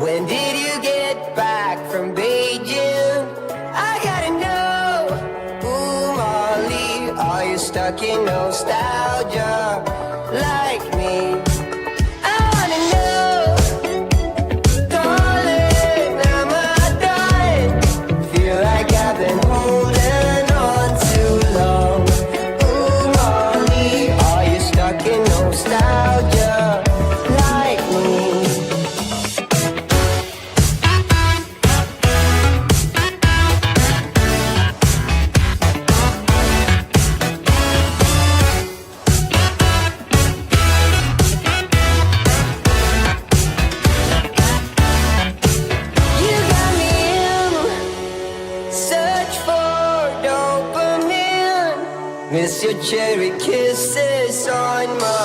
When did you get back from Beijing? I gotta know. Ooh, Molly, are you stuck in nostalgia like me? I wanna know. Darling, am I done? Feel like I've been holding on too long. Ooh, Molly, are you stuck in nostalgia like me? You got me in search for dopamine. Miss your cherry kisses on my